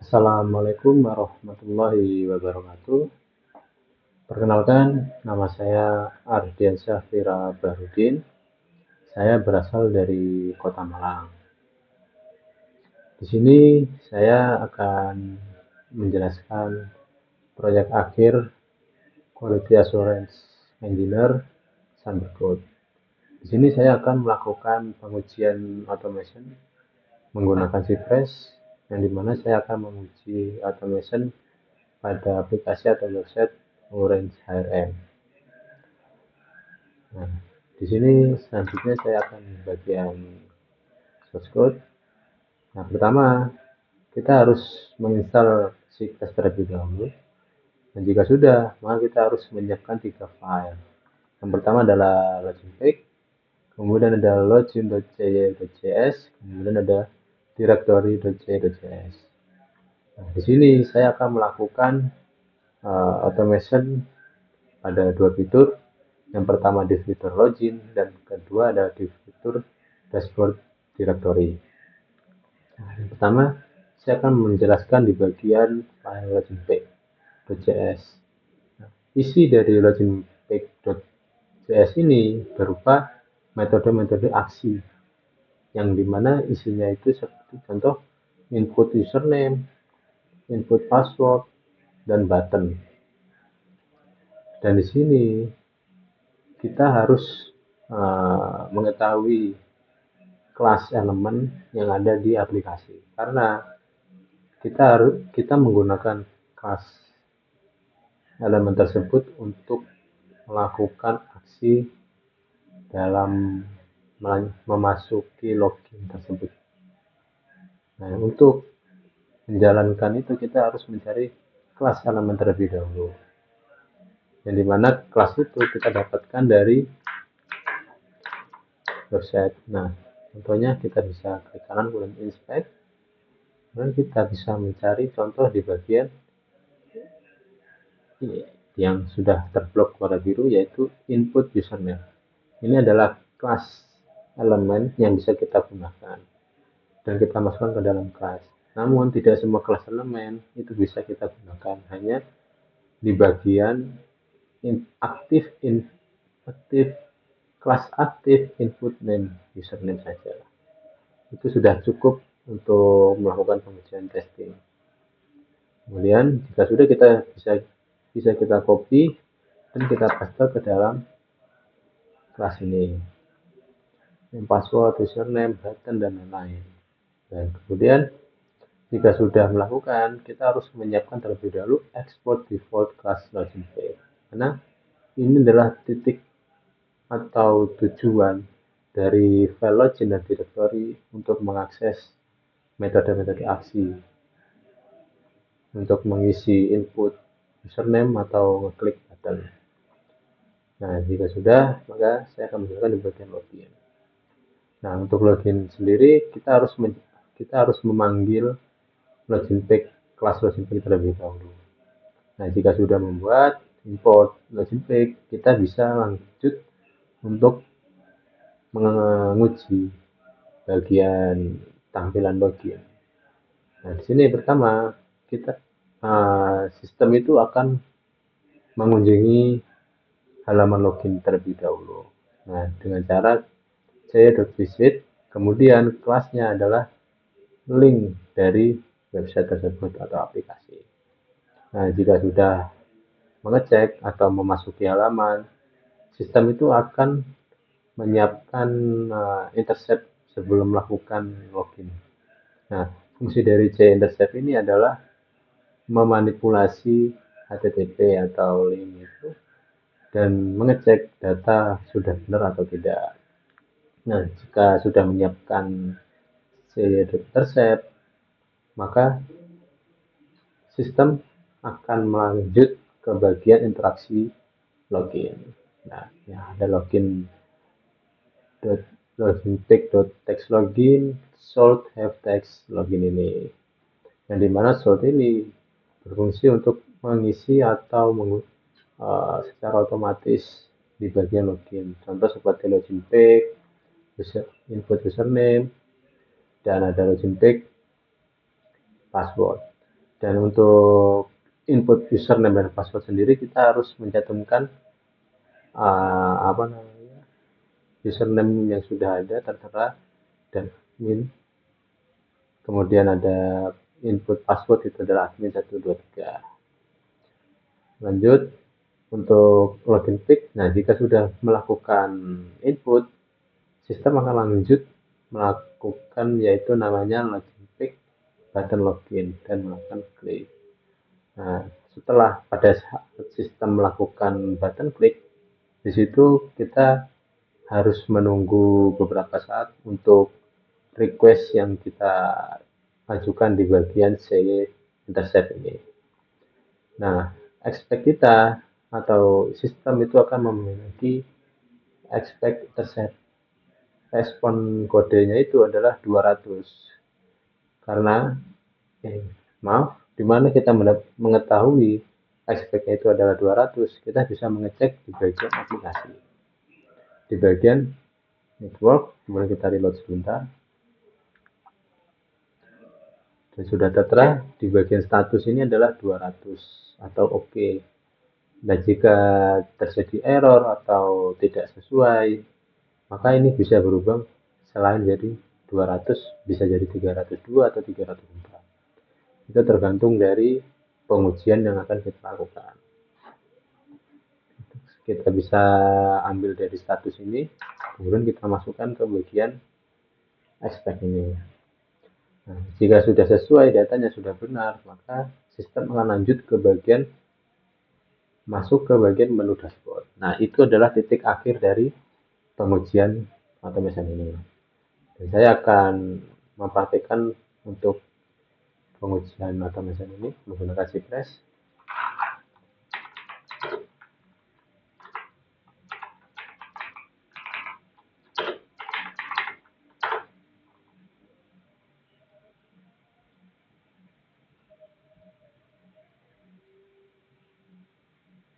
Assalamualaikum warahmatullahi wabarakatuh. Perkenalkan, nama saya Ardiansyah Fira Bahrudin. Saya berasal dari Kota Malang. Di sini saya akan menjelaskan proyek akhir Quality Assurance Engineer Sunbercode. Di sini saya akan melakukan pengujian automation menggunakan Cypress, yang dimana saya akan menguji automation pada aplikasi atau website Orange HRM. Nah, di sini selanjutnya saya akan bagian source code. Nah, pertama kita harus menginstal Cypress terlebih dahulu. Dan jika sudah, maka kita harus menyiapkan 3 file. Yang pertama adalah login page, kemudian ada login.cy.js, kemudian ada directory.cy.js. Nah, di sini saya akan melakukan automation pada 2 fitur. Yang pertama di fitur login dan kedua ada di fitur dashboard directory. Nah, yang pertama saya akan menjelaskan di bagian file login page.js. Nah, isi dari login page.js ini berupa metode-metode aksi yang dimana isinya itu seperti contoh input username, input password, dan button. Dan di sini kita harus mengetahui kelas elemen yang ada di aplikasi, karena kita menggunakan kelas elemen tersebut untuk melakukan aksi dalam memasuki login tersebut. Nah, untuk menjalankan itu kita harus mencari kelas elemen terlebih dahulu, yang dimana kelas itu kita dapatkan dari website. Nah, contohnya kita bisa klik kanan kemudian inspect, dan kita bisa mencari contoh di bagian yang sudah terblok warna biru, yaitu input username. Ini adalah kelas elemen yang bisa kita gunakan dan kita masukkan ke dalam kelas. Namun tidak semua kelas elemen itu bisa kita gunakan, hanya di bagian aktif kelas aktif input name username saja. Itu sudah cukup untuk melakukan pengujian testing. Kemudian jika sudah, kita bisa kita copy dan kita paste ke dalam kelas ini, yang password, username, button, dan lain-lain. Dan kemudian jika sudah melakukan, kita harus menyiapkan terlebih dahulu export default class login page, karena ini adalah titik atau tujuan dari file login dan directory untuk mengakses metode-metode aksi untuk mengisi input username atau ngeklik button. Nah, jika sudah, maka saya akan menjelaskan di bagian login. Nah, untuk login sendiri kita harus memanggil login page, kelas login page terlebih dahulu. Nah, jika sudah membuat import login page, kita bisa lanjut untuk menguji bagian tampilan login. Nah, di sini pertama sistem itu akan mengunjungi halaman login terlebih dahulu. Nah, dengan cara cy.visit, kemudian kelasnya adalah link dari website tersebut atau aplikasi. Nah, jika sudah mengecek atau memasuki halaman, sistem itu akan menyiapkan intercept sebelum melakukan login. Nah, fungsi dari c-intercept ini adalah memanipulasi HTTP atau link itu dan mengecek data sudah benar atau tidak. Nah, jika sudah menyiapkan c-intercept, maka sistem akan melanjut ke bagian interaksi login. Nah, ya, ada login page.text login, salt have text login ini, yang dimana salt ini berfungsi untuk mengisi atau secara otomatis di bagian login. Contoh seperti login page, input username, dan ada login page password. Dan untuk input username dan password sendiri kita harus mencantumkan apa namanya, username yang sudah ada tertera dan admin, kemudian ada input password itu adalah admin 123. Lanjut untuk login pick. Nah, jika sudah melakukan input, sistem akan lanjut melakukan yaitu namanya login pick button login dan melakukan klik. Nah, setelah pada saat sistem melakukan button klik, di situ kita harus menunggu beberapa saat untuk request yang kita ajukan di bagian C intercept ini. Nah, expect kita atau sistem itu akan memiliki expect intercept. Respon kodenya itu adalah 200. Karena maaf, di mana kita mengetahui expect-nya itu adalah 200, kita bisa mengecek di bagian aplikasi. Di bagian network, kemudian kita reload sebentar. Dan sudah tertera di bagian status ini adalah 200 atau oke. Dan jika terjadi error atau tidak sesuai, maka ini bisa berubah selain jadi 200 bisa jadi 302 atau 304. Itu tergantung dari pengujian yang akan kita lakukan. Kita bisa ambil dari status ini, kemudian kita masukkan ke bagian expect ini. Nah, jika sudah sesuai, datanya sudah benar, maka sistem akan lanjut ke bagian masuk ke bagian menu dashboard. Nah, itu adalah titik akhir dari pengujian automation ini. Dan saya akan mempraktikkan untuk pengujian automation ini menggunakan Cypress.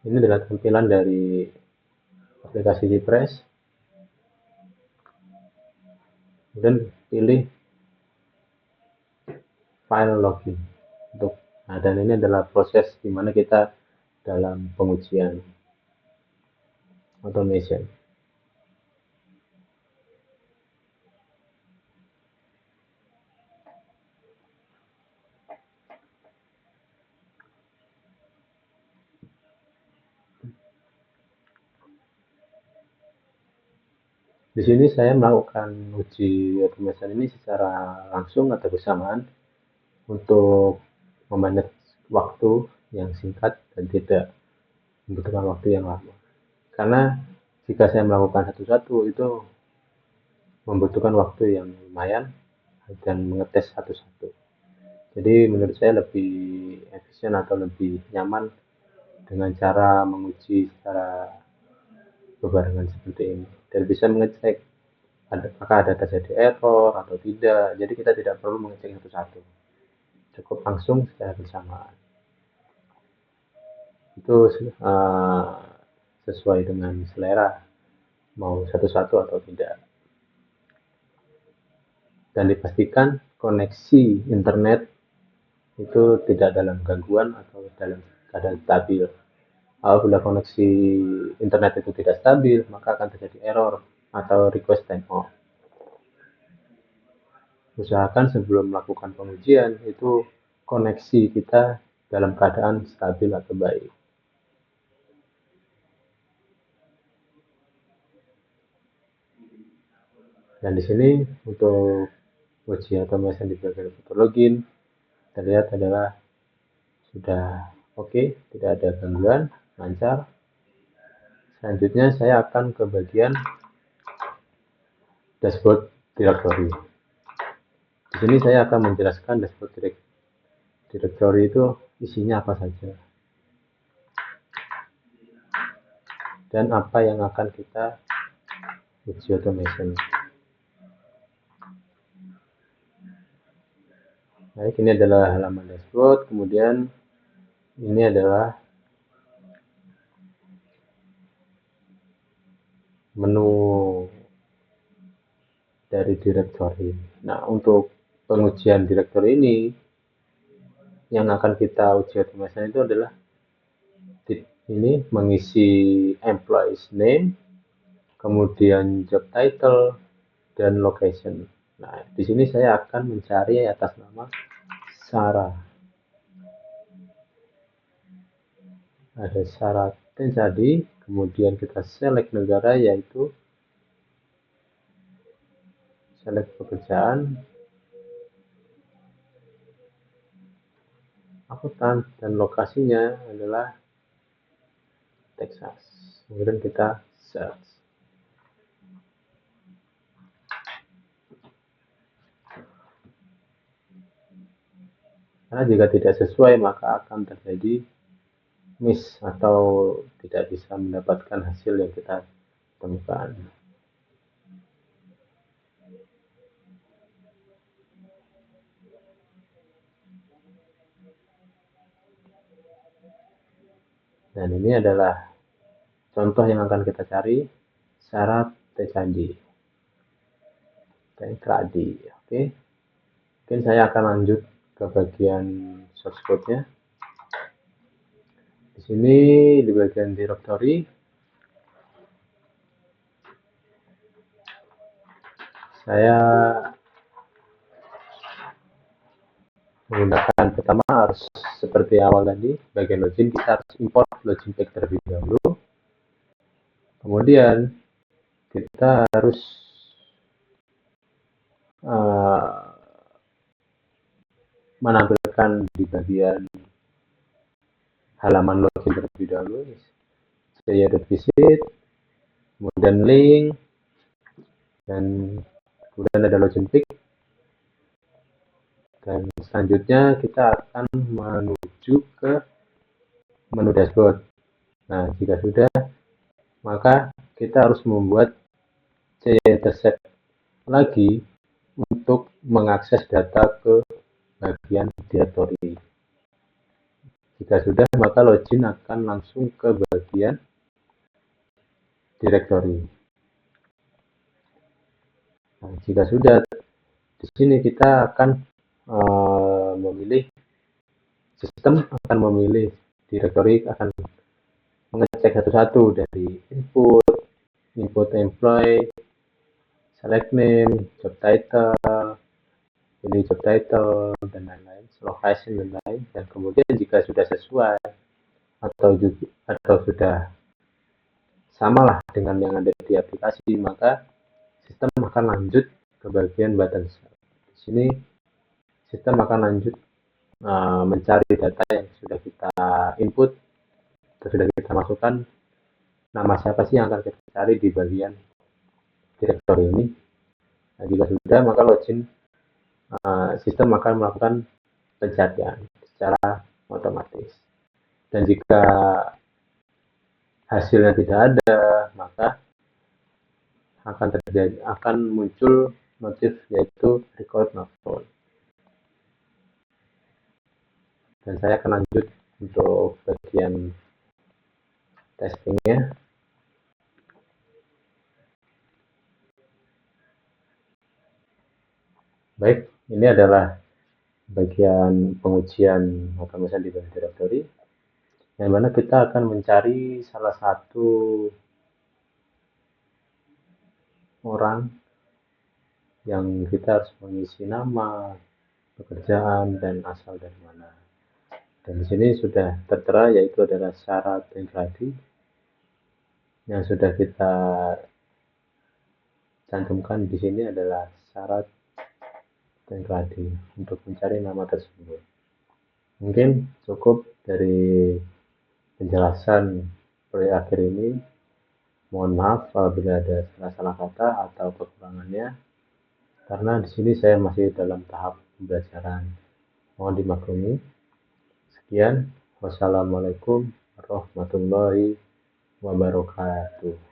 Ini adalah tampilan dari aplikasi Cypress. Kemudian pilih file login untuk. Nah, dan ini adalah proses di mana kita dalam pengujian automation. Di sini saya melakukan uji automation ini secara langsung atau bersamaan untuk memanage waktu yang singkat dan tidak membutuhkan waktu yang lama. Karena jika saya melakukan satu-satu itu membutuhkan waktu yang lumayan dan mengetes satu-satu. Jadi menurut saya lebih efisien atau lebih nyaman dengan cara menguji secara bebarengan seperti ini dan bisa mengecek apakah ada terjadi error atau tidak. Jadi kita tidak perlu mengecek satu-satu, cukup langsung secara bersamaan. Itu sesuai dengan selera mau satu-satu atau tidak, dan dipastikan koneksi internet itu tidak dalam gangguan atau dalam keadaan stabil. Apabila koneksi internet itu tidak stabil, maka akan terjadi error atau request timeout. Usahakan sebelum melakukan pengujian itu koneksi kita dalam keadaan stabil atau baik. Dan di sini untuk uji automation di bagian fitur login terlihat adalah sudah oke, tidak ada gangguan, lancar. Selanjutnya saya akan ke bagian dashboard directory. Di sini saya akan menjelaskan dashboard directory itu isinya apa saja dan apa yang akan kita uji automation. Baik, ini adalah halaman dashboard, kemudian ini adalah menu dari directory. Nah, untuk pengujian directory ini yang akan kita uji otomasikan itu adalah ini mengisi employees name, kemudian job title, dan location. Nah, di sini saya akan mencari atas nama Sarah. Ada syarat tadi, kemudian kita select negara, yaitu select pekerjaan, akuntan, dan lokasinya adalah Texas. Kemudian kita search. Karena jika tidak sesuai maka akan terjadi miss atau tidak bisa mendapatkan hasil yang kita temukan. Dan ini adalah contoh yang akan kita cari, syarat TKD. Oke. Mungkin saya akan lanjut ke bagian source code-nya. Di sini di bagian directory saya menggunakan pertama harus seperti awal tadi, bagian login kita harus import login pack terlebih dahulu. Kemudian kita harus menampilkan di bagian halaman login terlebih dahulu, saya.visit, kemudian link, dan kemudian ada login pick. Dan selanjutnya kita akan menuju ke menu dashboard. Nah, jika sudah, maka kita harus membuat CIDSet lagi untuk mengakses data ke bagian directory. Jika sudah, maka login akan langsung ke bagian directory. Nah, jika sudah, di sini kita akan memilih, sistem akan memilih directory, akan mengecek satu-satu dari input employee, select name, job title, ini job title, dan lain-lain, location dan lain. Dan kemudian jika sudah sesuai atau sudah samalah dengan yang ada di aplikasi, maka sistem akan lanjut ke bagian button start. Di sini sistem akan lanjut mencari data yang sudah kita input atau sudah kita masukkan. Nama siapa sih yang akan kita cari di bagian directory ini. Nah, jika sudah, maka login, sistem akan melakukan pencarian secara otomatis. Dan jika hasilnya tidak ada, maka akan muncul notif, yaitu record not found. Dan saya akan lanjut untuk bagian testingnya. Baik, ini adalah bagian pengujian otomasi di bagian directory, yang mana kita akan mencari salah satu orang yang kita harus mengisi nama, pekerjaan, dan asal dari mana. Dan di sini sudah tertera, yaitu adalah syarat TKD yang sudah kita cantumkan di sini adalah syarat TKD untuk mencari nama tersebut. Mungkin cukup dari penjelasan proyek akhir ini. Mohon maaf apabila ada salah-salah kata atau kekurangannya, karena di sini saya masih dalam tahap pembelajaran. Mohon dimaklumi. Sekian, wassalamualaikum warahmatullahi wabarakatuh.